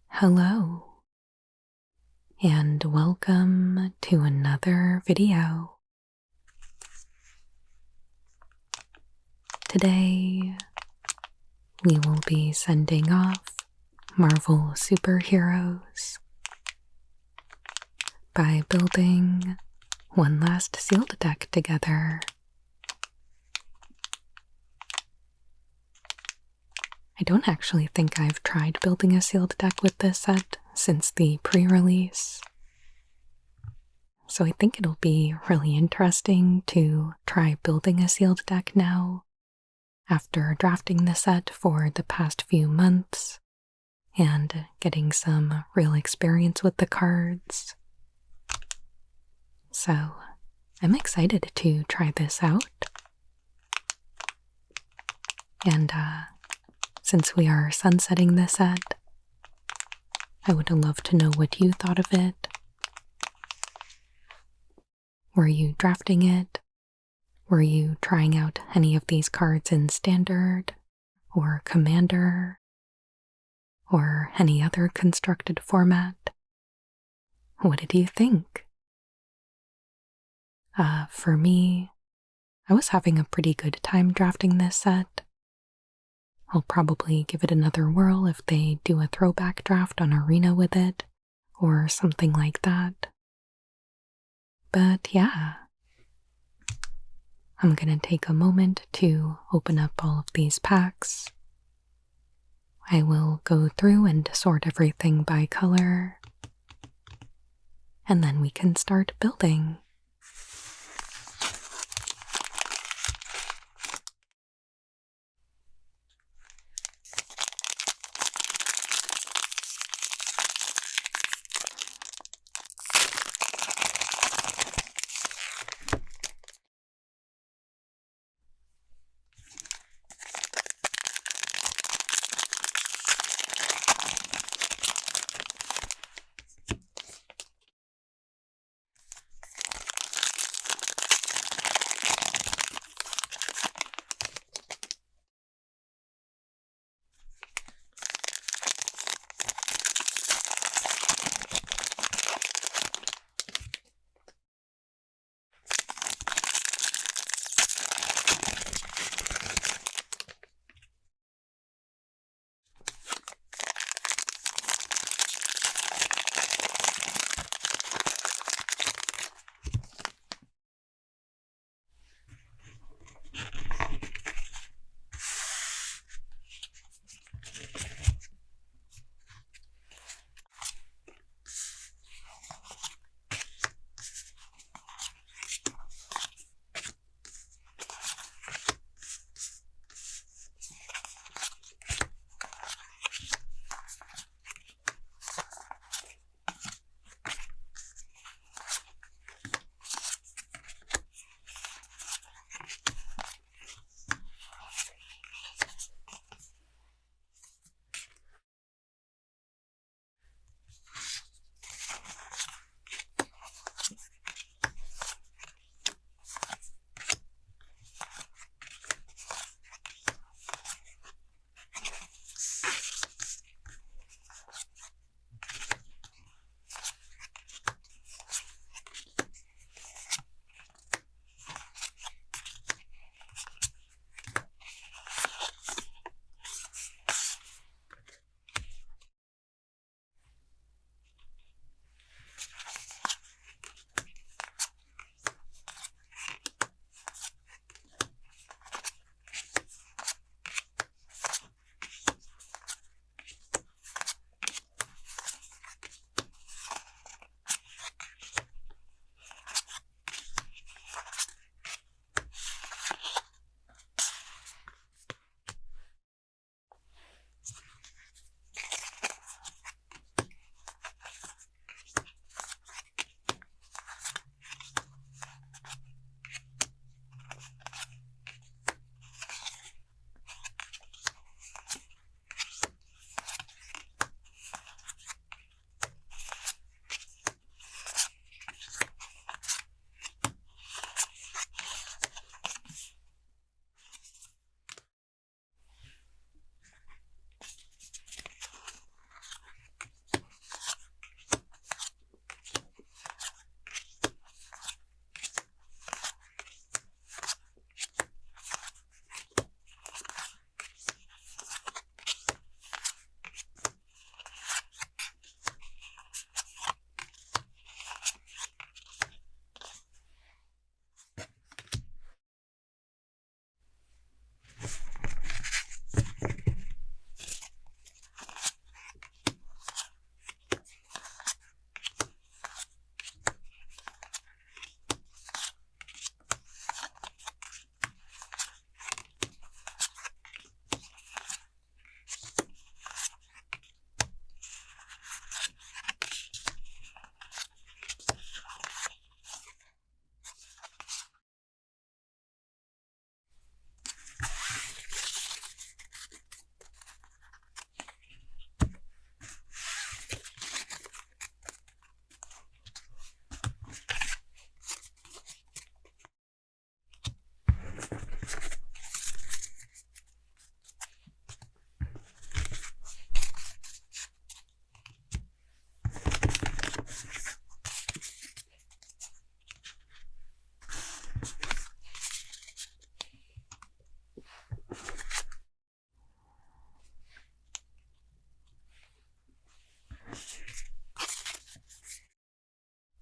Hello, and welcome to another video. Today, we will be sending off Marvel superheroes by building one last sealed deck together. I don't actually think I've tried building a sealed deck with this set since the pre-release, so I think it'll be really interesting to try building a sealed deck now after drafting the set for the past few months and getting some real experience with the cards. So I'm excited to try this out. And since we are sunsetting this set, I would love to know what you thought of it. Were you drafting it? Were you trying out any of these cards in Standard or Commander or any other constructed format? What did you think? For me, I was having a pretty good time drafting this set. I'll probably give it another whirl if they do a throwback draft on Arena with it, or something like that. But yeah, I'm gonna take a moment to open up all of these packs. I will go through and sort everything by color, and then we can start building.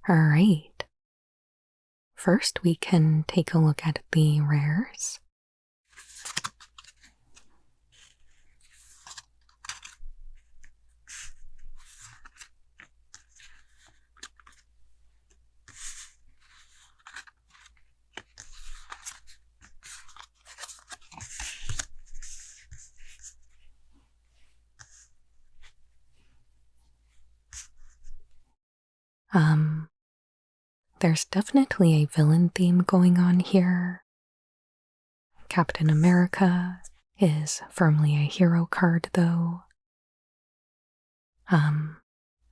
Alright. First, we can take a look at the rares. There's definitely a villain theme going on here. Captain America is firmly a hero card, though. I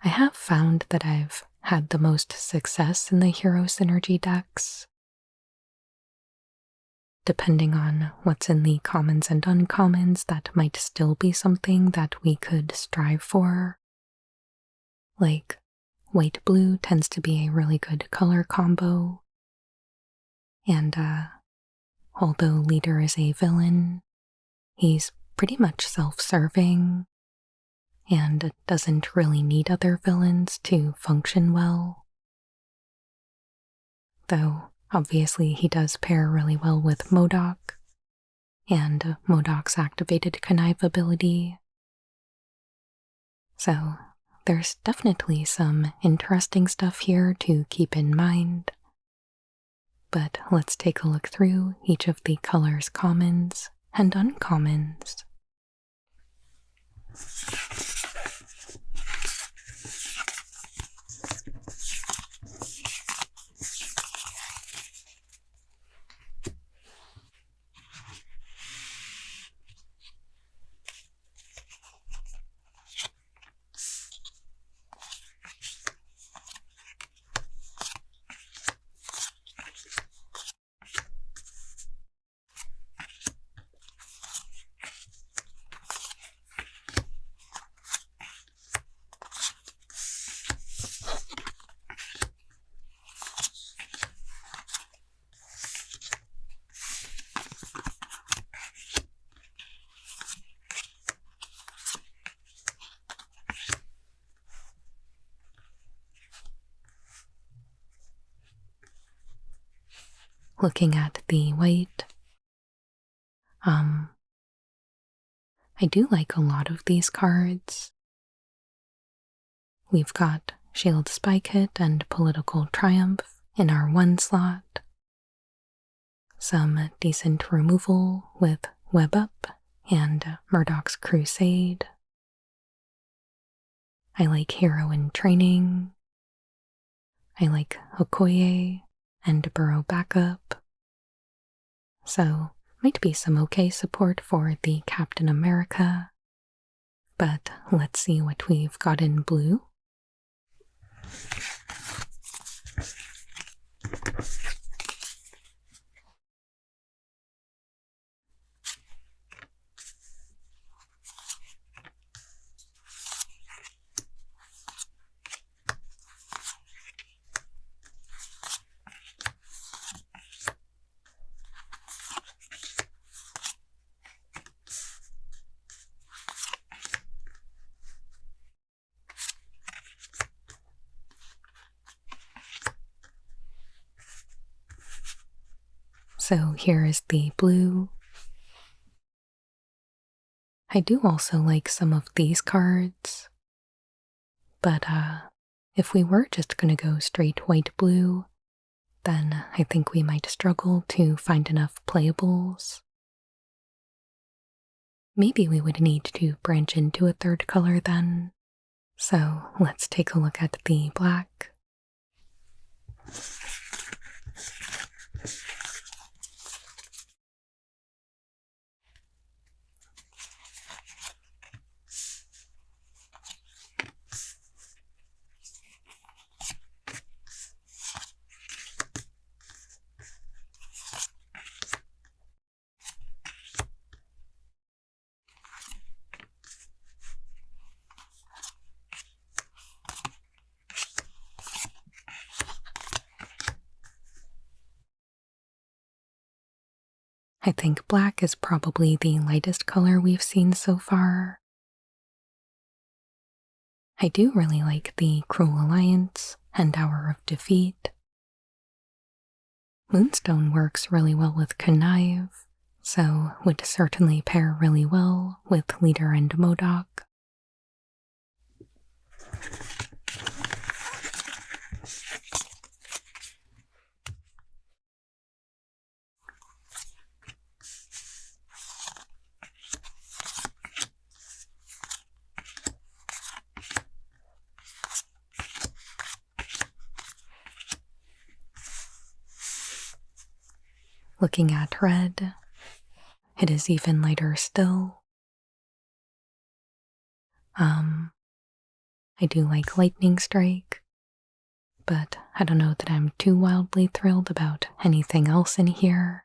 have found that I've had the most success in the hero synergy decks. Depending on what's in the commons and uncommons, that might still be something that we could strive for. Like, white-blue tends to be a really good color combo. And, although Leader is a villain, he's pretty much self-serving and doesn't really need other villains to function well. Though, obviously, he does pair really well with MODOK and MODOK's activated connive ability. So, there's definitely some interesting stuff here to keep in mind. But let's take a look through each of the colors' commons and uncommons. Looking at the white, I do like a lot of these cards. We've got Shield Spike Hit and Political Triumph in our 1 slot. Some decent removal with Web Up and Murdoch's Crusade. I like Hero in Training. I like Okoye and Burrow Backup. So, might be some okay support for the Captain America. But let's see what we've got in blue. So here is the blue. I do also like some of these cards, but if we were just going to go straight white-blue, then I think we might struggle to find enough playables. Maybe we would need to branch into a third color then. So let's take a look at the black. I think black is probably the lightest color we've seen so far. I do really like the Cruel Alliance and Hour of Defeat. Moonstone works really well with Connive, so would certainly pair really well with Leader and Modok. Looking at red, it is even lighter still. I do like Lightning Strike, but I don't know that I'm too wildly thrilled about anything else in here.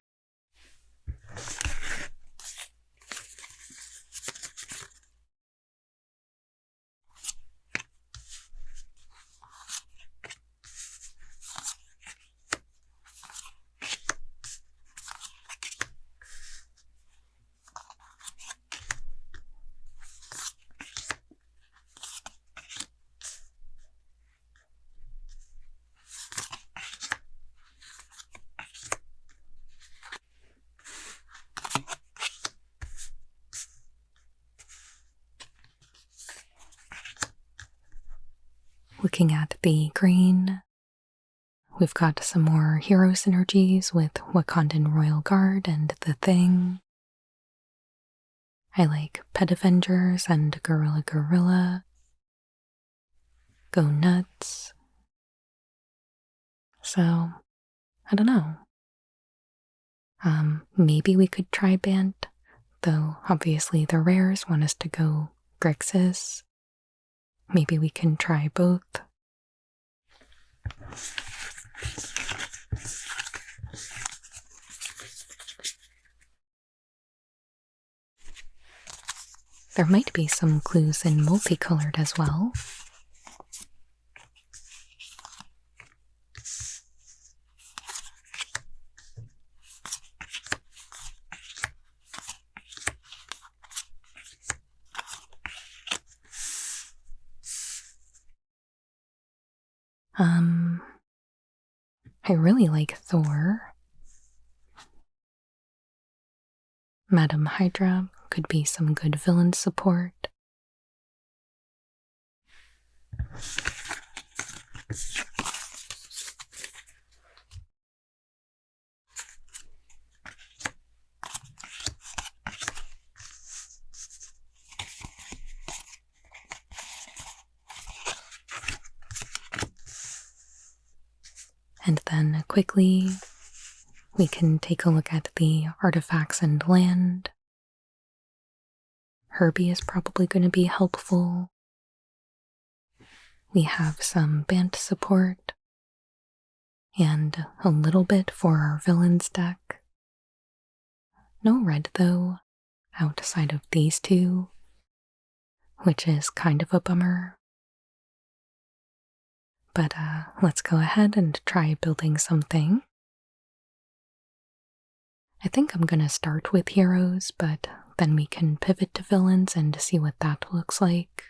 Looking at the green, we've got some more hero synergies with Wakandan Royal Guard and The Thing. I like Pet Avengers and Gorilla. Go nuts. So, I don't know. Maybe we could try Bant, though obviously the rares want us to go Grixis. Maybe we can try both. There might be some clues in multicolored as well. I really like Thor. Madam Hydra could be some good villain support. And then quickly, we can take a look at the artifacts and land. Herbie is probably going to be helpful. We have some Bant support, and a little bit for our villains deck. No red though, outside of these two, which is kind of a bummer. But let's go ahead and try building something. I think I'm gonna start with heroes, but then we can pivot to villains and see what that looks like.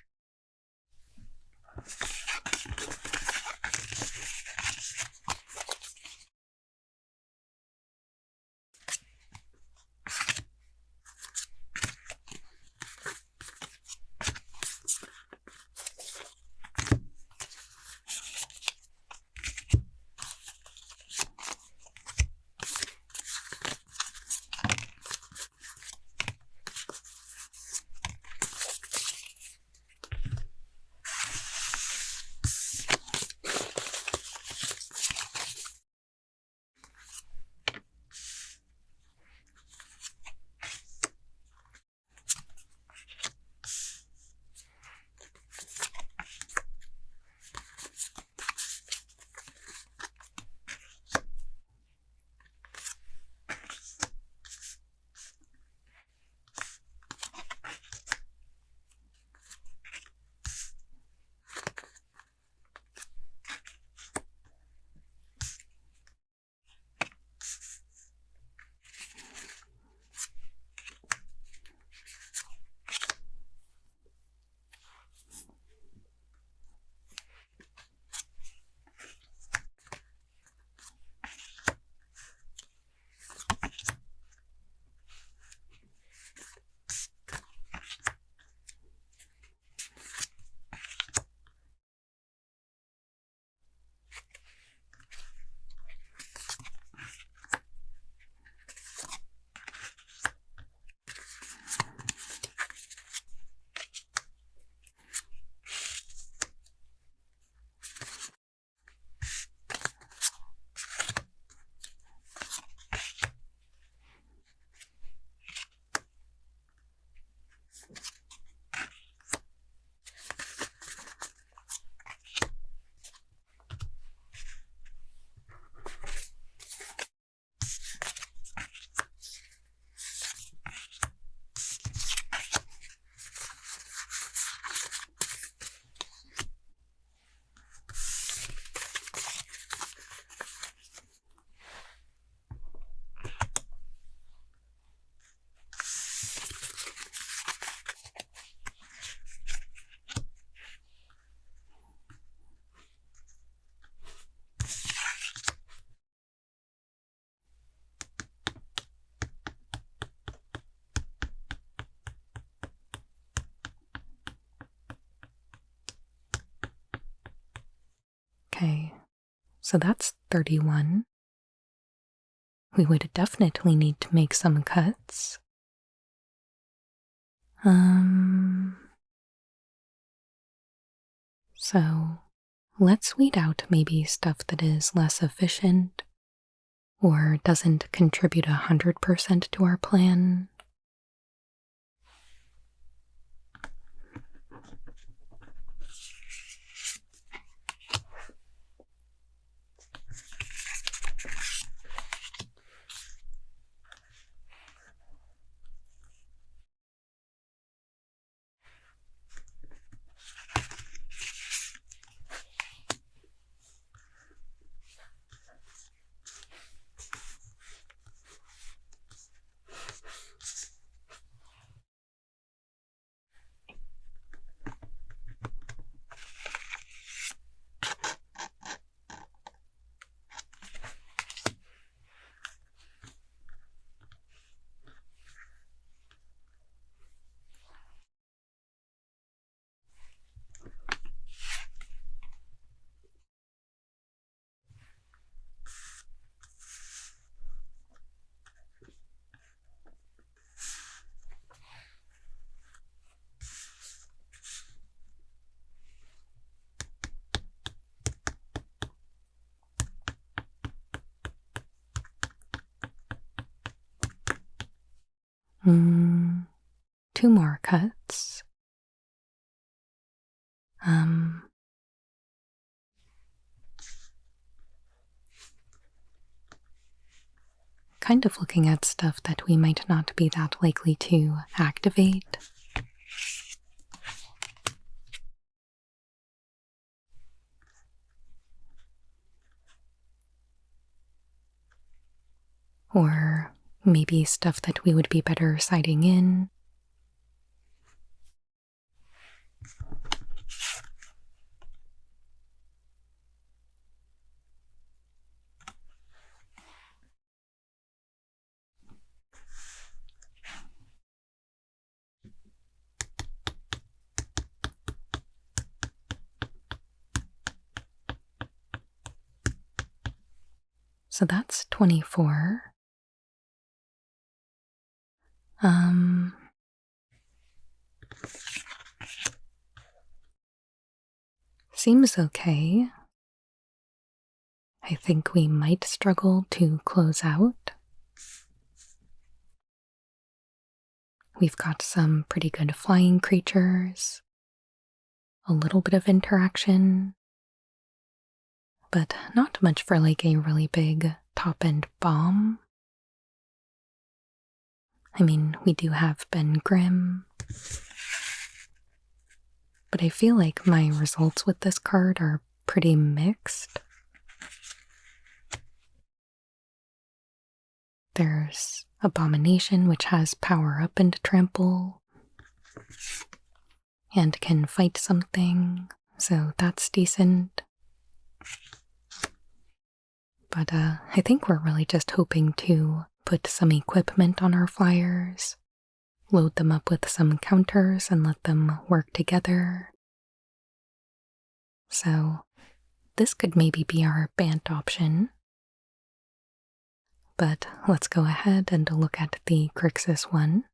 Okay, so that's 31. We would definitely need to make some cuts. So let's weed out maybe stuff that is less efficient or doesn't contribute 100% to our plan. Two more cuts. Kind of looking at stuff that we might not be that likely to activate. Or maybe stuff that we would be better siding in. So that's 24. Seems okay. I think we might struggle to close out. We've got some pretty good flying creatures, a little bit of interaction, but not much for like a really big top-end bomb. I mean, we do have Ben Grimm, but I feel like my results with this card are pretty mixed. There's Abomination, which has power up and trample, and can fight something, so that's decent. But I think we're really just hoping to put some equipment on our flyers, load them up with some counters, and let them work together. So this could maybe be our Bant option. But let's go ahead and look at the Grixis one.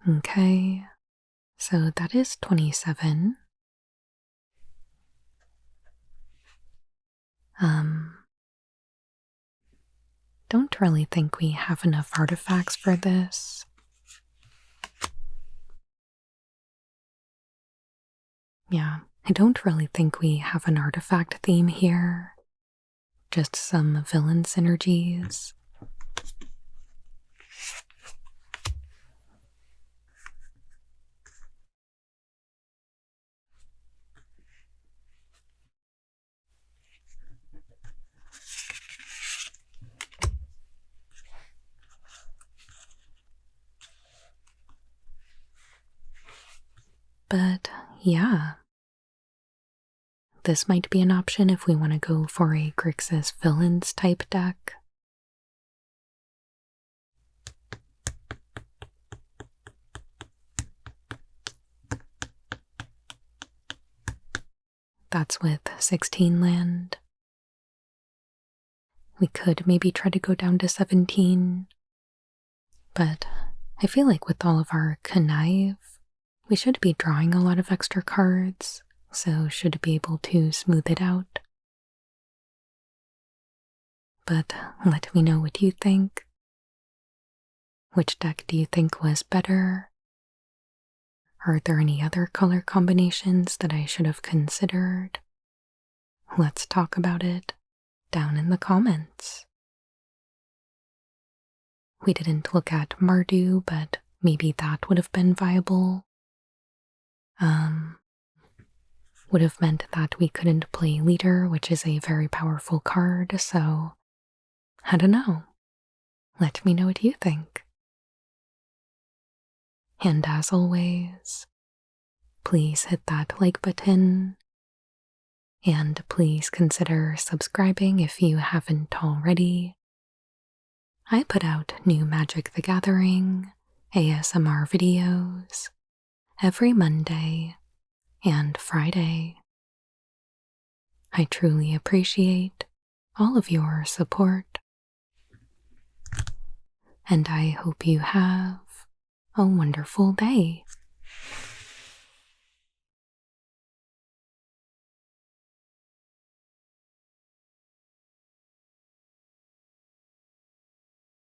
Okay, so that is 27. Don't really think we have enough artifacts for this. Yeah, I don't really think we have an artifact theme here. Just some villain synergies. But yeah, this might be an option if we want to go for a Grixis villains type deck. That's with 16 land. We could maybe try to go down to 17, but I feel like with all of our connive, we should be drawing a lot of extra cards, so should be able to smooth it out. But let me know what you think. Which deck do you think was better? Are there any other color combinations that I should have considered? Let's talk about it down in the comments. We didn't look at Mardu, but maybe that would have been viable. Would have meant that we couldn't play Leader, which is a very powerful card, so I don't know. Let me know what you think. And as always, please hit that like button, and please consider subscribing if you haven't already. I put out new Magic the Gathering ASMR videos every Monday and Friday. I truly appreciate all of your support, and I hope you have a wonderful day.